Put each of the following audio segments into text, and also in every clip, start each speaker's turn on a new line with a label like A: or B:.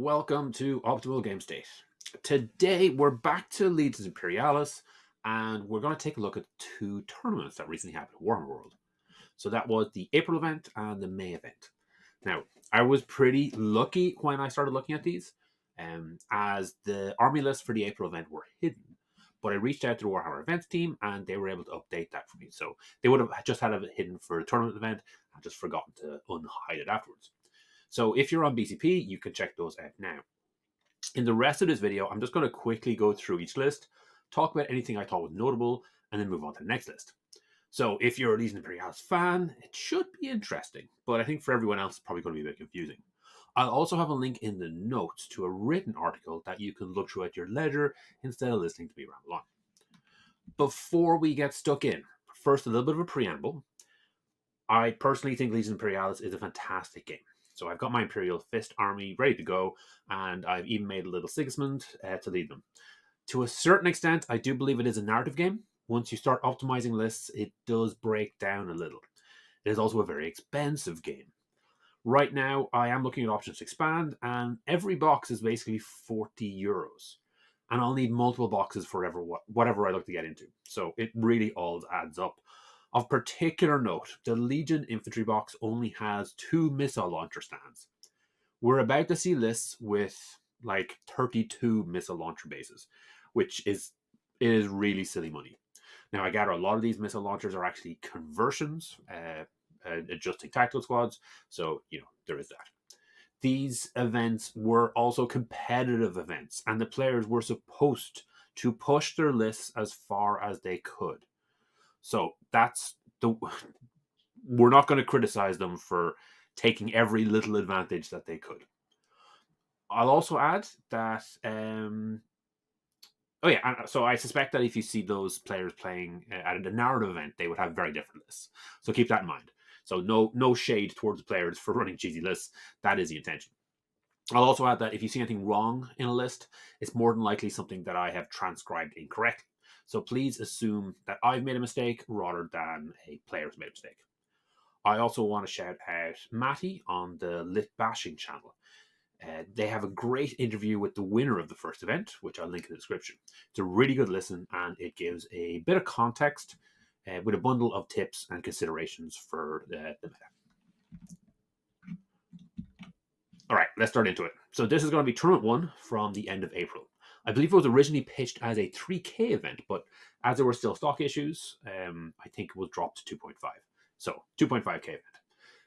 A: Welcome to Optimal Game State. Today we're back to Leeds Imperialis, and we're going to take a look at two tournaments that recently happened in Warhammer World. So that was the April event and the May event. Now, I was pretty lucky when I started looking at these, as the army lists for the April event were hidden. But I reached out to the Warhammer events team, and they were able to update that for me. So they would have just had it hidden for the tournament event and just forgotten to unhide it afterwards. So if you're on BCP, you can check those out now. In the rest of this video, I'm just going to quickly go through each list, talk about anything I thought was notable, and then move on to the next list. So if you're a Legion Imperialis fan, it should be interesting, but I think for everyone else, it's probably going to be a bit confusing. I'll also have a link in the notes to a written article that you can look through at your leisure instead of listening to me ramble on. Before we get stuck in, first a little bit of a preamble. I personally think Legion Imperialis is a fantastic game. So I've got my Imperial Fist army ready to go, and I've even made a little Sigismund to lead them. To a certain extent, I do believe it is a narrative game. Once you start optimizing lists, it does break down a little. It is also a very expensive game. Right now, I am looking at options to expand, and every box is basically €40. And I'll need multiple boxes for whatever I look to get into. So it really all adds up. Of particular note, the Legion infantry box only has 2 missile launcher stands. We're about to see lists with like 32 missile launcher bases, which is really silly money. Now, I gather a lot of these missile launchers are actually conversions, adjusting tactical squads. So, there is that. These events were also competitive events, and the players were supposed to push their lists as far as they could. So we're not going to criticize them for taking every little advantage that they could. I'll also add that, so I suspect that if you see those players playing at a narrative event, they would have very different lists. So keep that in mind. So no shade towards the players for running cheesy lists. That is the intention. I'll also add that if you see anything wrong in a list, it's more than likely something that I have transcribed incorrectly. So please assume that I've made a mistake rather than a player's made a mistake. I also want to shout out Matty on the Lit Bashing channel. They have a great interview with the winner of the first event, which I'll link in the description. It's a really good listen, and it gives a bit of context with a bundle of tips and considerations for the meta. All right, let's start into it. So this is going to be Tournament 1 from the end of April. I believe it was originally pitched as a 3K event, but as there were still stock issues, I think it was dropped to 2.5. So 2.5K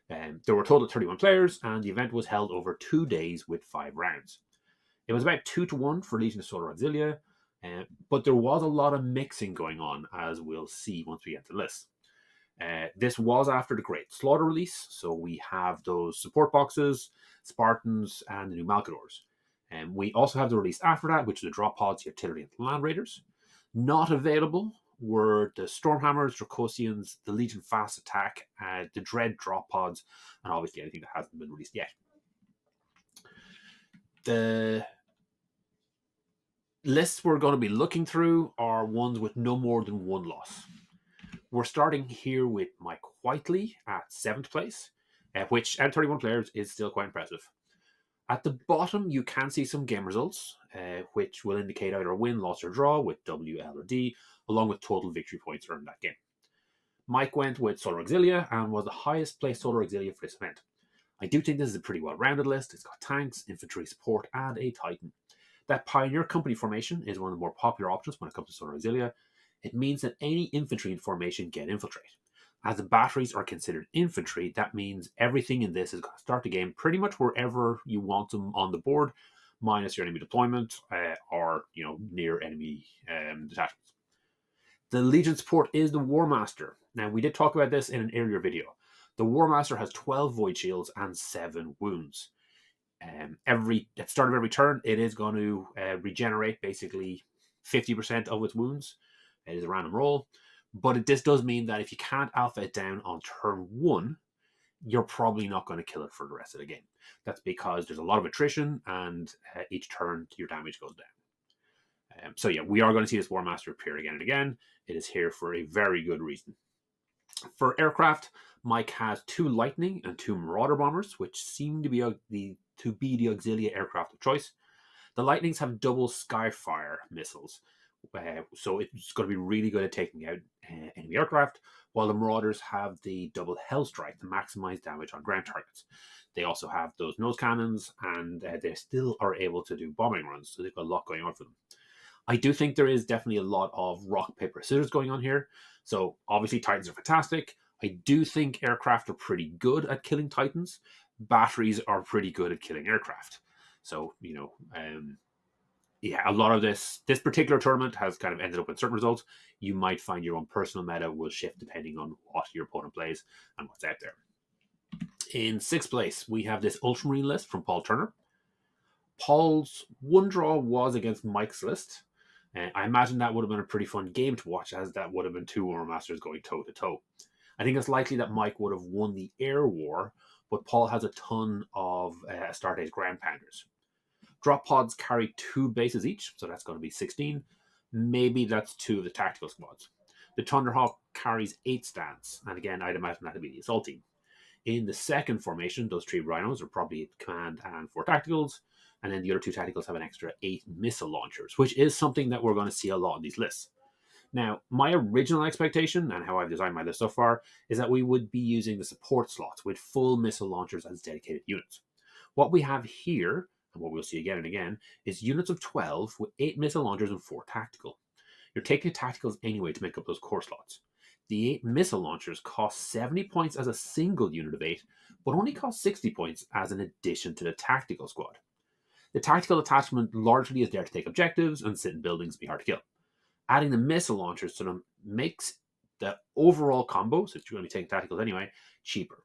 A: event. There were a total of 31 players, and the event was held over 2 days with 5 rounds. It was about 2-1 for Legion of Solar Auxilia, but there was a lot of mixing going on, as we'll see once we get to the list. This was after the Great Slaughter release, so we have those support boxes, Spartans, and the new Malkadors. We also have the release after that, which is the drop pods, the artillery, and the land raiders. Not available were the Stormhammers, Dracosians, the Legion Fast Attack, the Dread drop pods, and obviously anything that hasn't been released yet. The lists we're going to be looking through are ones with no more than 1 loss. We're starting here with Mike Whiteley at 7th place, which out of 31 players is still quite impressive. At the bottom, you can see some game results, which will indicate either a win, loss, or draw with W, L, or D, along with total victory points earned that game. Mike went with Solar Auxilia and was the highest placed Solar Auxilia for this event. I do think this is a pretty well-rounded list. It's got tanks, infantry support, and a Titan. That Pioneer Company formation is one of the more popular options when it comes to Solar Auxilia. It means that any infantry in formation can infiltrate. As the batteries are considered infantry, that means everything in this is going to start the game pretty much wherever you want them on the board, minus your enemy deployment or near enemy detachments. The Legion support is the War Master. Now, we did talk about this in an earlier video. The War Master has 12 Void Shields and 7 wounds. At the start of every turn, it is going to regenerate basically 50% of its wounds. It is a random roll. But this does mean that if you can't alpha it down on turn 1, you're probably not going to kill it for the rest of the game. That's because there's a lot of attrition, and each turn your damage goes down. We are going to see this War Master appear again and again. It is here for a very good reason. For aircraft, Mike has 2 Lightning and 2 Marauder bombers, which seem to be the Auxilia aircraft of choice. The Lightnings have double Skyfire missiles, so it's going to be really good at taking out enemy aircraft, while the Marauders have the double Hellstrike to maximize damage on ground targets. They also have those nose cannons, and they still are able to do bombing runs, so they've got a lot going on for them. I do think there is definitely a lot of rock, paper, scissors going on here. So obviously Titans are fantastic. I do think aircraft are pretty good at killing Titans. Batteries are pretty good at killing aircraft. So, a lot of this particular tournament has kind of ended up with certain results. You might find your own personal meta will shift depending on what your opponent plays and what's out there. In 6th place, we have this Ultramarine list from Paul Turner. Paul's one draw was against Mike's list. I imagine that would have been a pretty fun game to watch, as that would have been 2 War Masters going toe-to-toe. I think it's likely that Mike would have won the air war, but Paul has a ton of Astartes ground pounders. Drop pods carry 2 bases each, so that's going to be 16. Maybe that's 2 of the tactical squads. The Thunderhawk carries 8 stands, and again, I'd imagine that to be the assault team. In the second formation, those 3 Rhinos are probably command and 4 tacticals, and then the other 2 tacticals have an extra 8 missile launchers, which is something that we're going to see a lot in these lists. Now, my original expectation, and how I've designed my list so far, is that we would be using the support slots with full missile launchers as dedicated units. What we have here, and what we'll see again and again, is units of 12 with 8 missile launchers and 4 tactical. You're taking tacticals anyway to make up those core slots. The 8 missile launchers cost 70 points as a single unit of 8, but only cost 60 points as an addition to the tactical squad. The tactical attachment largely is there to take objectives and sit in buildings and be hard to kill. Adding the missile launchers to them makes the overall combo, since you're going to be taking tacticals anyway, cheaper.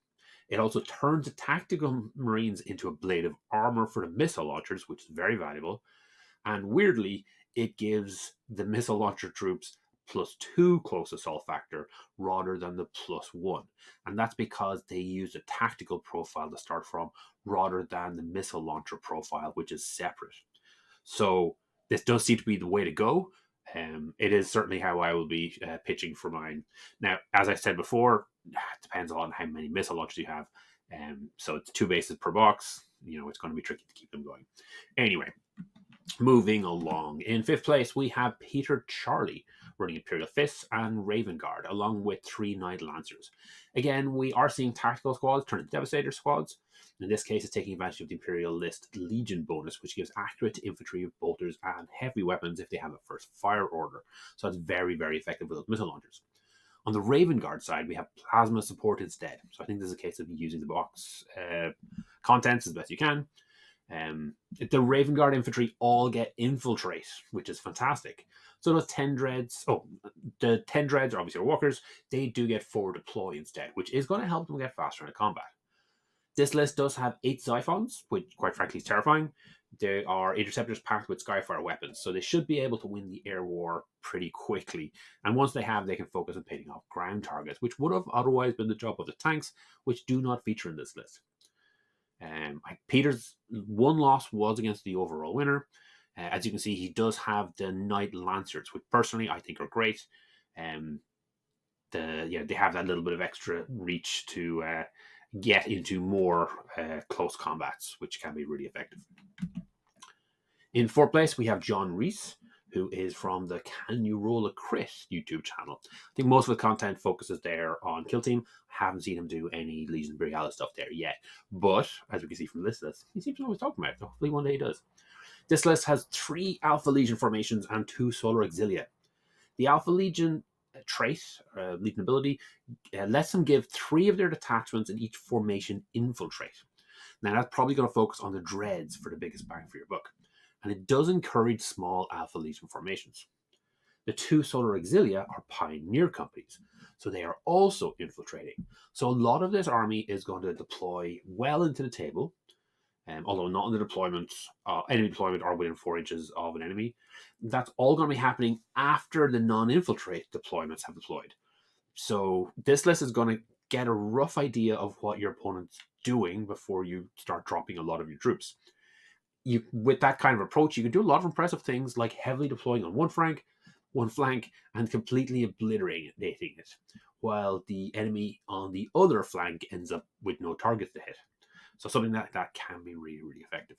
A: It also turns the tactical Marines into a blade of armor for the missile launchers, which is very valuable. And weirdly, it gives the missile launcher troops +2 close assault factor rather than the +1. And that's because they use a tactical profile to start from rather than the missile launcher profile, which is separate. So this does seem to be the way to go. It is certainly how I will be pitching for mine. Now, as I said before, it depends on how many missile launchers you have. So it's 2 bases per box. It's going to be tricky to keep them going. Anyway, moving along. In 5th place, we have Peter Charlie running Imperial Fists and Raven Guard, along with 3 Night Lancers. Again, we are seeing tactical squads turn into Devastator squads. In this case, it's taking advantage of the Imperial List Legion bonus, which gives accurate infantry, bolters, and heavy weapons if they have a first fire order. So that's very, very effective with those missile launchers. On the Raven Guard side, we have plasma support instead. So I think this is a case of using the box contents as best you can. The Raven Guard infantry all get infiltrate, which is fantastic. So those 10 dreads, the 10 dreads are obviously our walkers. They do get forward deploy instead, which is going to help them get faster into combat. This list does have 8 Xiphons, which quite frankly is terrifying. They are interceptors packed with Skyfire weapons, so they should be able to win the air war pretty quickly. And once they have, they can focus on picking off ground targets, which would have otherwise been the job of the tanks, which do not feature in this list. Peter's one loss was against the overall winner. As you can see, he does have the Night Lancers, which personally I think are great. They have that little bit of extra reach to get into more close combats, which can be really effective. In 4th place, we have John Reese, who is from the Can You Roll a Crit YouTube channel. I think most of the content focuses there on Kill Team. I haven't seen him do any Legion Imperialis stuff there yet. But, as we can see from this list, he seems to always talk about it. Hopefully one day he does. This list has 3 Alpha Legion formations and 2 Solar Auxilia. The Alpha Legion trait, Legion ability, lets them give 3 of their detachments in each formation infiltrate. Now that's probably going to focus on the dreads for the biggest bang for your buck. And it does encourage small Alpha Legion formations. The 2 Solar Auxilia are pioneer companies, so they are also infiltrating. So a lot of this army is going to deploy well into the table, although not in the deployment, enemy deployment or within 4 inches of an enemy. That's all going to be happening after the non-infiltrate deployments have deployed. So this list is going to get a rough idea of what your opponent's doing before you start dropping a lot of your troops. With that kind of approach, you can do a lot of impressive things like heavily deploying on one flank, and completely obliterating it, while the enemy on the other flank ends up with no targets to hit. So something that can be really, really effective.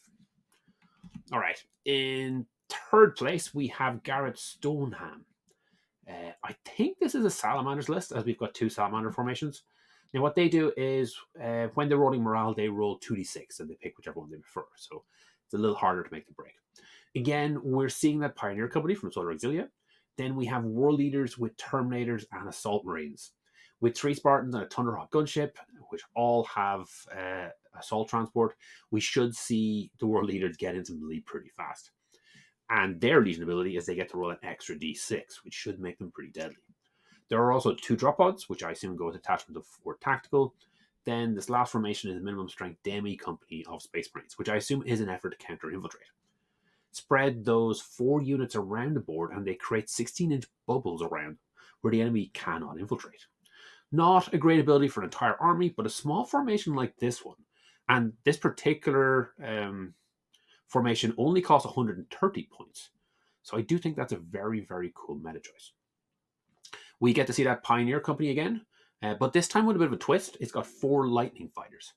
A: All right. In third place, we have Garrett Stoneham. I think this is a Salamanders list, as we've got 2 Salamander formations. Now, what they do is when they're rolling morale, they roll 2d6 and they pick whichever one they prefer. So it's a little harder to make the break. Again, we're seeing that Pioneer Company from Solar Auxilia. Then we have World Leaders with Terminators and Assault Marines. With 3 Spartans and a Thunderhawk gunship, which all have assault transport, we should see the World Leaders get into the lead pretty fast. And their Legion ability is they get to roll an extra d6, which should make them pretty deadly. There are also 2 drop pods, which I assume go with attachment of 4 tactical. Then this last formation is a minimum strength Demi Company of Space Marines, which I assume is an effort to counter infiltrate. Spread those 4 units around the board and they create 16-inch bubbles around where the enemy cannot infiltrate. Not a great ability for an entire army, but a small formation like this one. And this particular formation only costs 130 points. So I do think that's a very, very cool meta choice. We get to see that Pioneer Company again, but this time with a bit of a twist. It's got 4 Lightning Fighters.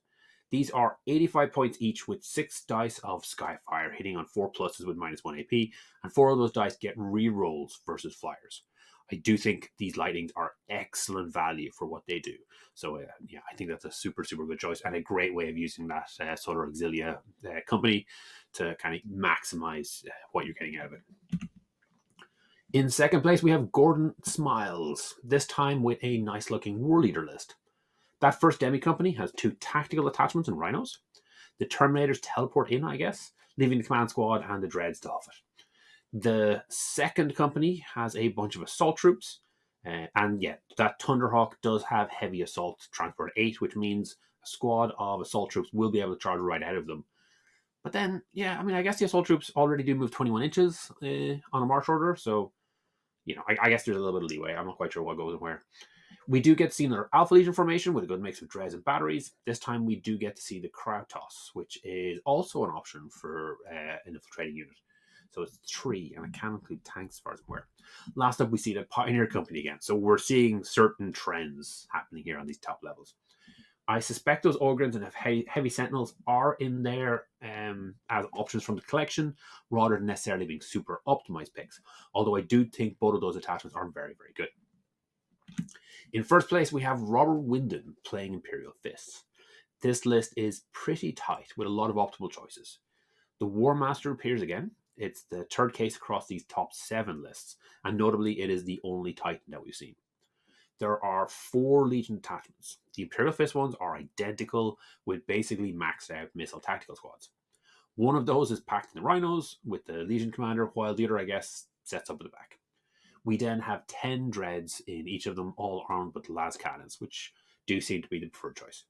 A: These are 85 points each with 6 dice of Skyfire, hitting on 4 pluses with -1 AP, and 4 of those dice get re-rolls versus flyers. I do think these Lightnings are excellent value for what they do. So yeah, I think that's a super, super good choice and a great way of using that Solar Auxilia company to kind of maximize what you're getting out of it. In second place, we have Gordon Smiles, this time with a nice looking War Leader list. That first Demi Company has 2 tactical attachments and rhinos. The Terminators teleport in, I guess, leaving the command squad and the Dreads to off it. The second company has a bunch of assault troops. And yeah, that Thunderhawk does have heavy assault transport 8, which means a squad of assault troops will be able to charge right ahead of them. But then, yeah, I mean, I guess the assault troops already do move 21 inches on a march order. So, you know, I guess there's a little bit of leeway. I'm not quite sure what goes and where. We do get to see another Alpha Legion formation with a good mix of Dreads and batteries. This time we do get to see the Krautos, which is also an option for an infiltrating unit. So it's 3, and it can include tanks as far as I'm aware. Last up, we see the Pioneer Company again. So we're seeing certain trends happening here on these top levels. I suspect those Ogrins and heavy Sentinels are in there as options from the collection, rather than necessarily being super optimized picks. Although I do think both of those attachments are very, very good. In first place, we have Robert Wyndon playing Imperial Fists. This list is pretty tight with a lot of optimal choices. The War Master appears again. It's the third case across these top 7 lists, and notably it is the only Titan that we've seen. There are 4 Legion attachments. The Imperial Fist ones are identical with basically maxed out missile tactical squads. One of those is packed in the Rhinos with the Legion commander, while the other, I guess, sets up at the back. We then have 10 Dreads in each of them, all armed with las cannons, which do seem to be the preferred choice.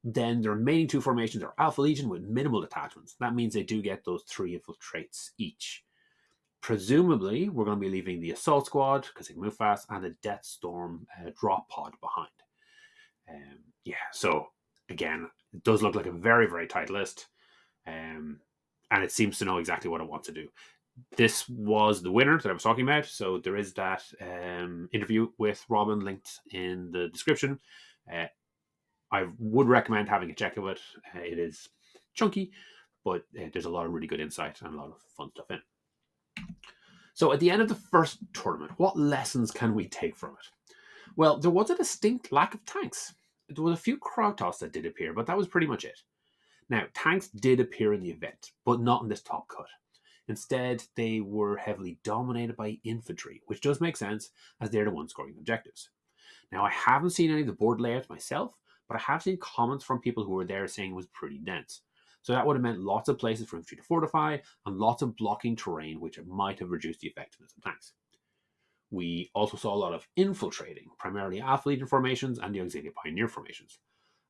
A: Then the remaining 2 formations are Alpha Legion with minimal attachments. That means they do get those 3 infiltrates each. Presumably, we're going to be leaving the Assault Squad, because they can move fast, and a Death Storm drop pod behind. Yeah, so again, it does look like a very, very tight list. And it seems to know exactly what it wants to do. This was the winner that I was talking about. So there is that interview with Robin linked in the description. I would recommend having a check of it. It is chunky, but there's a lot of really good insight and a lot of fun stuff in it. So at the end of the first tournament, what lessons can we take from it? Well, there was a distinct lack of tanks. There was a few Krautos that did appear, but that was pretty much it. Now, tanks did appear in the event, but not in this top cut. Instead, they were heavily dominated by infantry, which does make sense as they're the ones scoring objectives. Now, I haven't seen any of the board layouts myself, but I have seen comments from people who were there saying it was pretty dense. So that would have meant lots of places for infantry to fortify and lots of blocking terrain, which might have reduced the effectiveness of tanks. We also saw a lot of infiltrating, primarily Alpha Legion formations and the Auxilia Pioneer formations.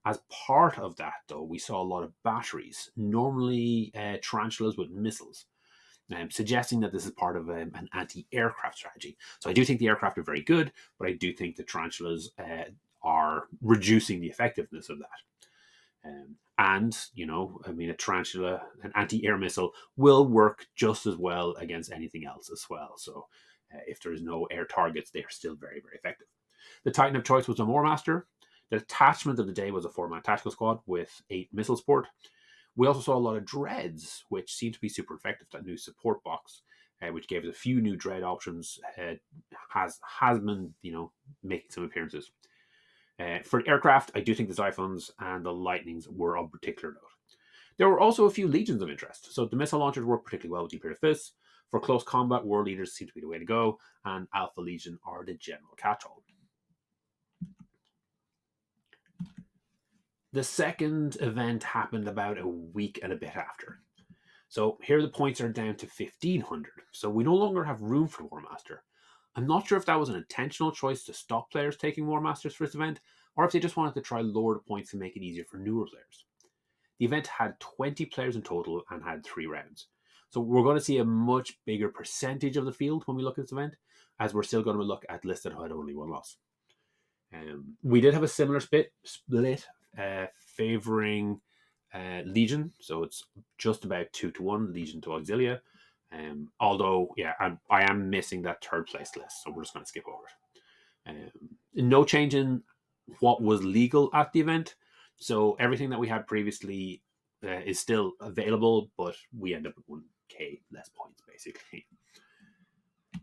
A: As part of that, though, we saw a lot of batteries, normally tarantulas with missiles, suggesting that this is part of an anti-aircraft strategy. So I do think the aircraft are very good, but I do think the tarantulas are reducing the effectiveness of that. And, you know, I mean, a tarantula, an anti-air missile, will work just as well against anything else as well. So if there's no air targets, they are still very, very effective. The Titan of choice was the War Master. The attachment of the day was a 4-man tactical squad with 8 missile support. We also saw a lot of dreads, which seemed to be super effective. That new support box, which gave us a few new dread options, has been making some appearances. For aircraft, I do think the Xiphons and the Lightnings were of particular note. There were also a few legions of interest. So the missile launchers work particularly well with the Imperial Fists. For close combat, World Leaders seem to be the way to go, and Alpha Legion are the general catch-all. The second event happened about a week and a bit after. So here the points are down to 1,500. So we no longer have room for War Master. I'm not sure if that was an intentional choice to stop players taking War Masters for this event, or if they just wanted to try lower the points to make it easier for newer players. The event had 20 players in total and had 3 rounds. So we're going to see a much bigger percentage of the field when we look at this event, as we're still going to look at lists that had only 1 loss. We did have a similar split favouring Legion, so it's just about 2-1 Legion to Auxilia. Although, yeah, I am missing that 3rd place list, so we're just going to skip over it. No change in what was legal at the event, so everything that we had previously is still available, but we end up with 1k less points, basically.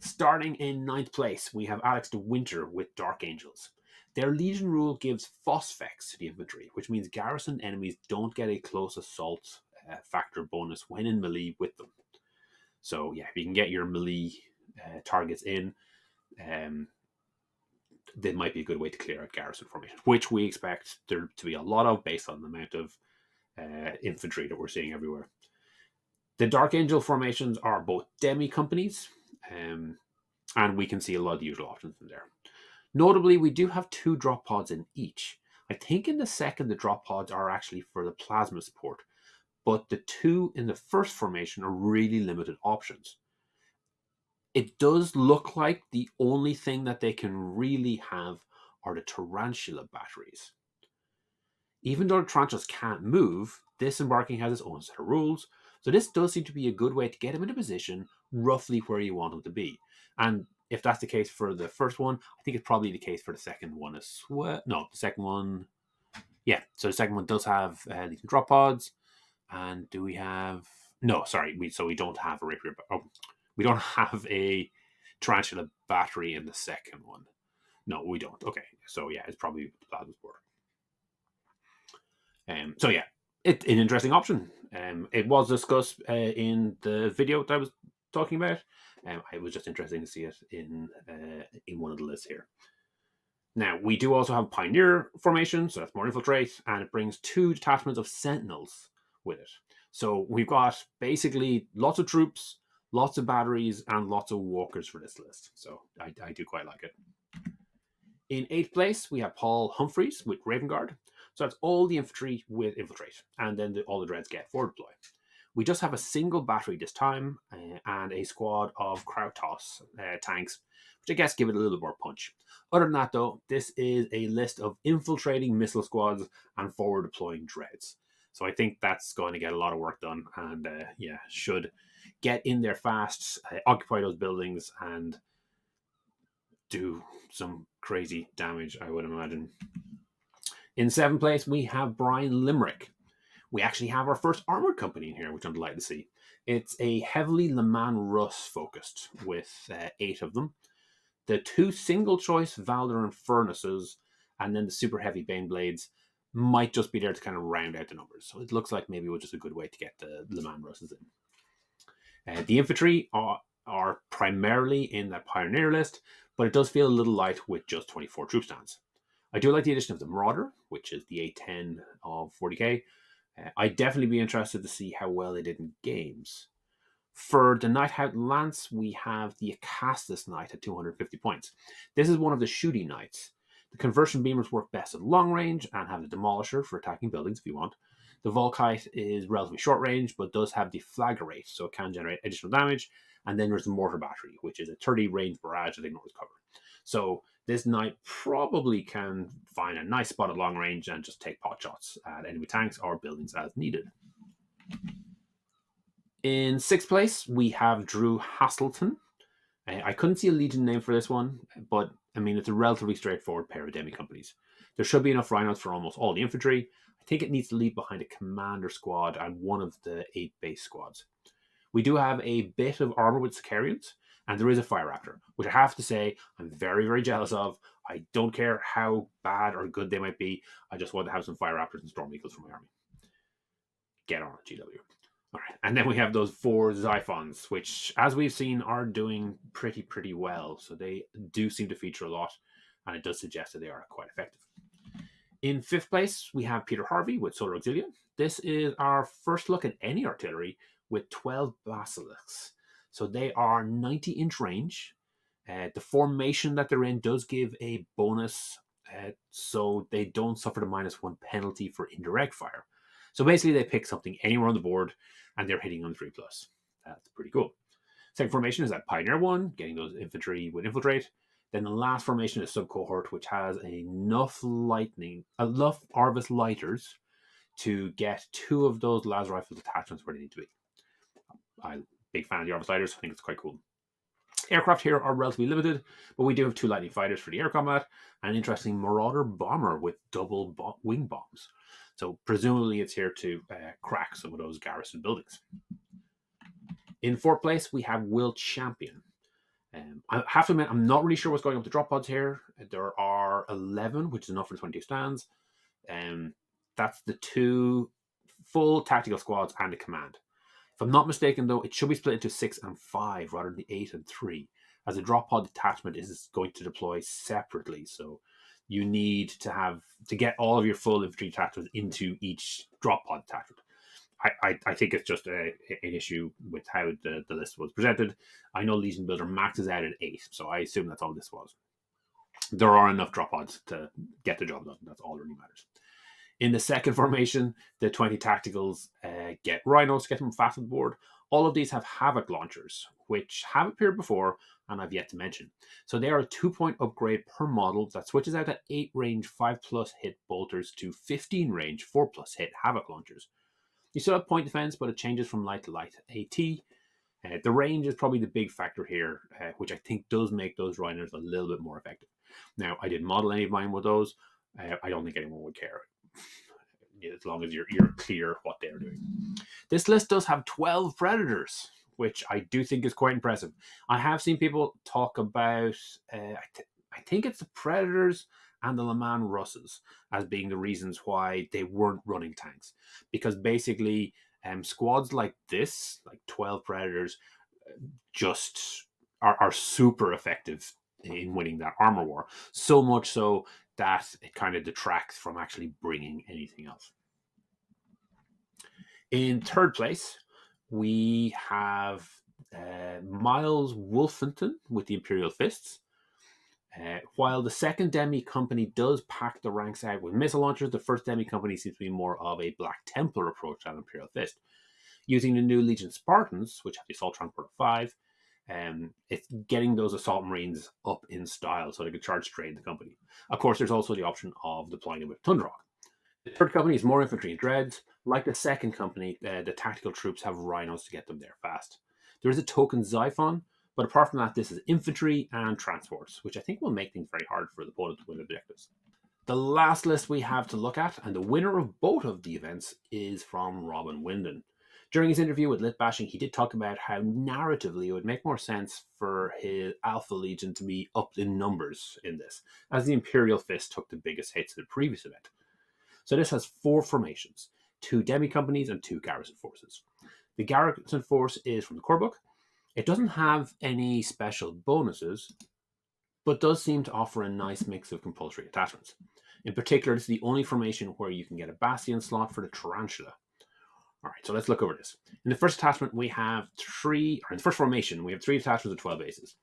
A: Starting in 9th place, we have Alex de Winter with Dark Angels. Their Legion rule gives Phosphex to the infantry, which means garrison enemies don't get a close assault factor bonus when in melee with them. So yeah, if you can get your melee targets in, that might be a good way to clear out garrison formation, which we expect there to be a lot of based on the amount of infantry that we're seeing everywhere. The Dark Angel formations are both demi-companies, and we can see a lot of the usual options in there. Notably, we do have 2 drop pods in each. I think in the second, the drop pods are actually for the plasma support, but the 2 in the first formation are really limited options. It does look like the only thing that they can really have are the tarantula batteries. Even though the tarantulas can't move, disembarking has its own set of rules, so this does seem to be a good way to get them in a position roughly where you want them to be. And if that's the case for the first one, I think it's probably the case for the second one as well. No, the second one... Yeah, so the second one does have these drop pods. And do we have... No, sorry, we don't have a rapier... we don't have a tarantula battery in the second one. No, we don't. Okay, so yeah, it's probably the plasma support. So yeah, it's an interesting option. It was discussed in the video that I was talking about. It was just interesting to see it in one of the lists here. Now, we do also have Pioneer formation, so that's more infiltrate, and it brings 2 detachments of Sentinels with it. So we've got basically lots of troops, lots of batteries, and lots of walkers for this list. So I do quite like it. In 8th place, we have Paul Humphreys with Raven Guard. So that's all the infantry with infiltrate, and then all the dreads get forward deploy. We just have a single battery this time, and a squad of Krautos tanks, which I guess give it a little more punch. Other than that, though, this is a list of infiltrating missile squads and forward deploying dreads. So I think that's going to get a lot of work done, and should get in there fast, occupy those buildings, and do some crazy damage, I would imagine. In 7th place, we have Brian Limerick. We actually have our first armored company in here, which I'm delighted to see. It's a heavily Le Mans Russ focused, with 8 of them. The 2 single-choice Valor and Furnaces, and then the super heavy Bane Blades, might just be there to kind of round out the numbers. So it looks like maybe it was just a good way to get the Le Mans Russes in. The infantry are primarily in that Pioneer list, but it does feel a little light with just 24 troop stands. I do like the addition of the Marauder, which is the A10 of 40k. I'd definitely be interested to see how well they did in games. For the Nighthawk Lance, we have the Acastus Knight at 250 points. This is one of the shooting knights. The conversion beamers work best at long range and have the Demolisher for attacking buildings if you want. The Volkite is relatively short range, but does have the Flagrate, so it can generate additional damage. And then there's the Mortar Battery, which is a 30 range barrage that ignores cover. So this knight probably can find a nice spot at long range and just take pot shots at enemy tanks or buildings as needed. In 6th place, we have Drew Haselton. I couldn't see a Legion name for this one, but I mean, it's a relatively straightforward pair of demi companies. There should be enough rhinos for almost all the infantry. I think it needs to leave behind a commander squad and one of the 8 base squads. We do have a bit of armor with Sicarians, and there is a Fire Raptor, which I have to say I'm very, very jealous of. I don't care how bad or good they might be. I just want to have some Fire Raptors and Storm Eagles for my army. Get on it, GW. All right, and then we have those 4 Xiphons, which, as we've seen, are doing pretty well. So they do seem to feature a lot, and it does suggest that they are quite effective. In 5th place, we have Peter Harvey with Solar Auxilia. This is our first look at any artillery with 12 Basilisks. So they are 90-inch range. The formation that they're in does give a bonus, so they don't suffer the -1 penalty for indirect fire. So basically, they pick something anywhere on the board, and they're hitting on 3+. That's pretty cool. Second formation is that Pioneer 1, getting those infantry with Infiltrate. Then the last formation is Subcohort, which has enough Arvis Lighters to get 2 of those Las Rifle detachments where they need to be. I'm a big fan of the Arvis Lighters. I think it's quite cool. Aircraft here are relatively limited, but we do have 2 Lightning Fighters for the air combat and an interesting Marauder Bomber with double wing bombs. So presumably it's here to crack some of those garrison buildings. In 4th place, we have Will Champion. I have to admit, I'm not really sure what's going on with the drop pods here. There are 11, which is enough for the 22 stands. That's the 2 full tactical squads and a command. If I'm not mistaken, though, it should be split into 6 and 5 rather than the 8 and 3, as a drop pod detachment is going to deploy separately. So you need to get all of your full infantry detachments into each drop pod detachment. I think it's just an issue with how the list was presented. I know Legion Builder maxes out at 8, so I assume that's all this was. There are enough drop pods to get the job done. That's all that really matters. In the second formation, the 20 tacticals get rhinos, get them fast on the board. All of these have Havoc launchers, which have appeared before and I've yet to mention. So they are a 2-point upgrade per model that switches out at 8 range 5+ hit bolters to 15 range 4+ hit Havoc launchers. You still have point defense, but it changes from light to light AT. The range is probably the big factor here, which I think does make those rhinos a little bit more effective. Now, I didn't model any of mine with those. I don't think anyone would care, as long as you're clear what they're doing. This list does have 12 Predators, which I do think is quite impressive. I have seen people talk about, I think it's the Predators and the Le Mans Russes as being the reasons why they weren't running tanks. Because basically, squads like this, like 12 Predators, just are super effective in winning that armor war. So much so that it kind of detracts from actually bringing anything else. In 3rd place, we have Miles Wolfenton with the Imperial Fists. While the second Demi company does pack the ranks out with missile launchers, the first Demi company seems to be more of a Black Templar approach than Imperial Fist. Using the new Legion Spartans, which have the Assault Transport of 5, it's getting those Assault Marines up in style so they can charge straight in the company. Of course, there's also the option of deploying it with Tundra. The 3rd company is more infantry and dreads. Like the 2nd company, the tactical troops have rhinos to get them there fast. There is a token Xiphon, but apart from that, this is infantry and transports, which I think will make things very hard for the opponent to win objectives. The last list we have to look at, and the winner of both of the events, is from Robin Winden. During his interview with Lit Bashing, he did talk about how narratively it would make more sense for his Alpha Legion to be up in numbers in this, as the Imperial Fist took the biggest hits in the previous event. So this has 4 formations, 2 demi companies and 2 garrison forces. The garrison force is from the core book. It doesn't have any special bonuses, but does seem to offer a nice mix of compulsory attachments. In particular, it's the only formation where you can get a Bastion slot for the Tarantula. All right, so let's look over this. In the first attachment, we have in the first formation, we have 3 detachments of 12 bases.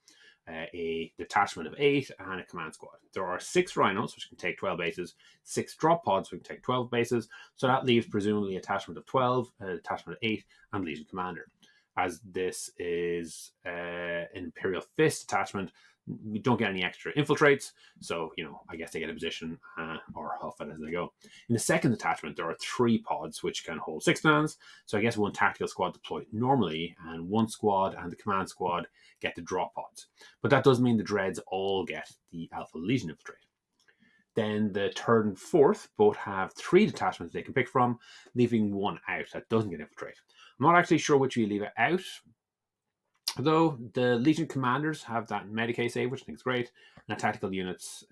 A: A detachment of 8 and a command squad. There are 6 rhinos, which can take 12 bases, 6 drop pods, which can take 12 bases, so that leaves presumably a detachment of 12, a detachment of 8, and Legion Commander. As this is an Imperial Fist attachment, We don't get any extra infiltrates, so I guess they get a position or huff it as they go. In the second detachment, there are 3 pods which can hold 6 mans, so I guess 1 tactical squad deployed normally, and 1 squad and the command squad get the drop pods. But that does mean the dreads all get the Alpha Legion infiltrate. Then the third and fourth both have 3 detachments they can pick from, leaving 1 out that doesn't get infiltrate. I'm not actually sure which you leave it out, though. The Legion commanders have that Medicae save, which I think is great, and tactical units,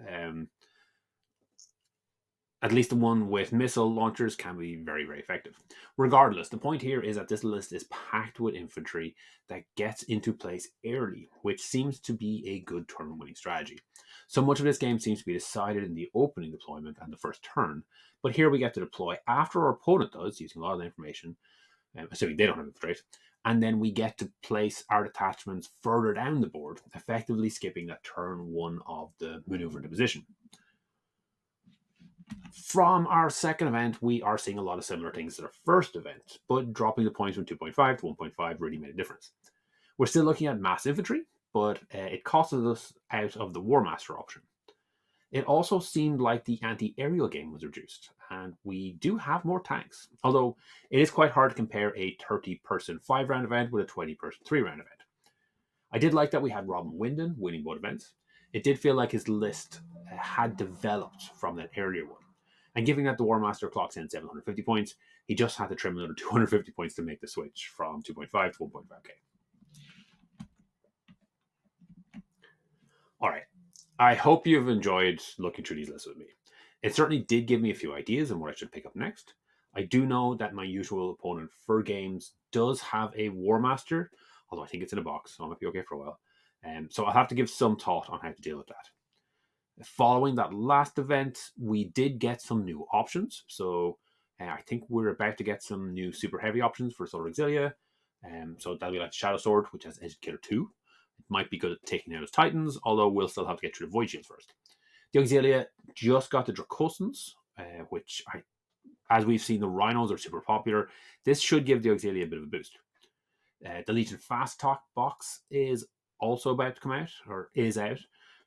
A: at least the one with missile launchers, can be very, very effective. Regardless, the point here is that this list is packed with infantry that gets into place early, which seems to be a good turn-winning strategy. So much of this game seems to be decided in the opening deployment and the first turn, but here we get to deploy after our opponent does, using a lot of the information, assuming they don't have infiltrate, and then we get to place our detachments further down the board, effectively skipping that turn 1 of the maneuver into position. From our second event, we are seeing a lot of similar things to our first event, but dropping the points from 2.5 to 1.5 really made a difference. We're still looking at mass infantry, but it costed us out of the War Master option. It also seemed like the anti-aerial game was reduced, and we do have more tanks, although it is quite hard to compare a 30-person 5-round event with a 20-person 3-round event. I did like that we had Robin Winden winning both events. It did feel like his list had developed from that earlier one. And given that the War Master clocks in 750 points, he just had to trim another 250 points to make the switch from 2.5 to 1.5k. All right. I hope you've enjoyed looking through these lists with me. It certainly did give me a few ideas on what I should pick up next. I do know that my usual opponent for games does have a War Master, although I think it's in a box, so I might be okay for a while. So I'll have to give some thought on how to deal with that. Following that last event, we did get some new options. So I think we're about to get some new super heavy options for Solar Auxilia. So that'll be like Shadow Sword, which has Edge Killer 2. It might be good at taking out his Titans, although we'll still have to get through the Void Shields first. The Auxilia just got the Dracosans, which, as we've seen, the Rhinos are super popular. This should give the Auxilia a bit of a boost. The Legion Fast Talk box is also about to come out, or is out.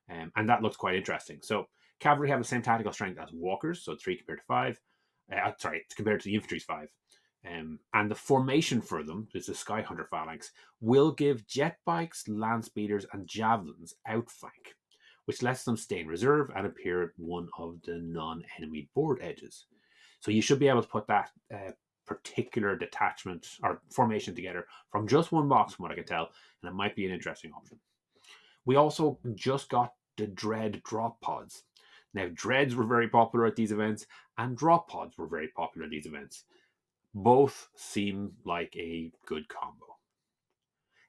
A: And that looks quite interesting. So cavalry have the same tactical strength as walkers, so 3 compared to 5. Compared to the infantry's 5. And the formation for them, is the Sky Hunter phalanx, will give jet bikes, land speeders, and javelins outflank, which lets them stay in reserve and appear at one of the non-enemy board edges. So you should be able to put that particular detachment or formation together from just one box, from what I can tell, and it might be an interesting option. We also just got the Dread drop pods. Now, Dreads were very popular at these events, and drop pods were very popular at these events. Both seem like a good combo.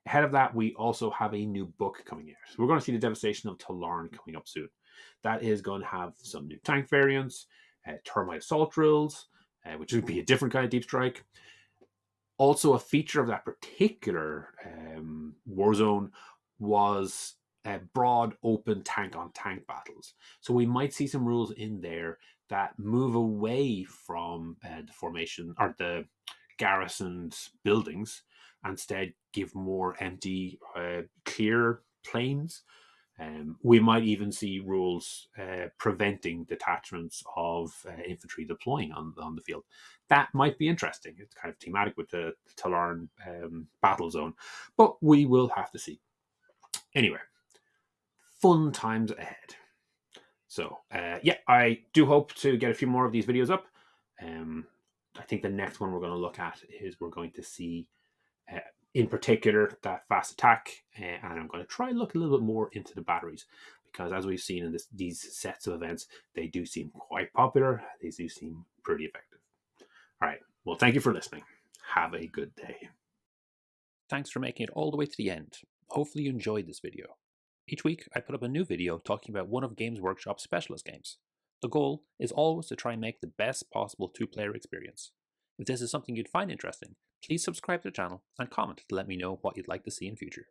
A: Ahead of that, we also have a new book coming out. So we're going to see the Devastation of Talarn coming up soon. That is going to have some new tank variants, termite assault drills, which would be a different kind of deep strike. Also, a feature of that particular Warzone was broad, open tank-on-tank battles. So we might see some rules in there that move away from the formation or the garrisoned buildings, and instead give more empty, clear plains. We might even see rules preventing detachments of infantry deploying on the field. That might be interesting. It's kind of thematic with the Talarn battle zone, but we will have to see. Anyway, fun times ahead. So, I do hope to get a few more of these videos up. I think the next one we're going to look at is we're going to see, in particular, that fast attack, and I'm going to try and look a little bit more into the batteries, because as we've seen in these sets of events, they do seem quite popular. They do seem pretty effective. All right. Well, thank you for listening. Have a good day.
B: Thanks for making it all the way to the end. Hopefully you enjoyed this video. Each week, I put up a new video talking about one of Games Workshop's specialist games. The goal is always to try and make the best possible 2-player experience. If this is something you'd find interesting, please subscribe to the channel and comment to let me know what you'd like to see in future.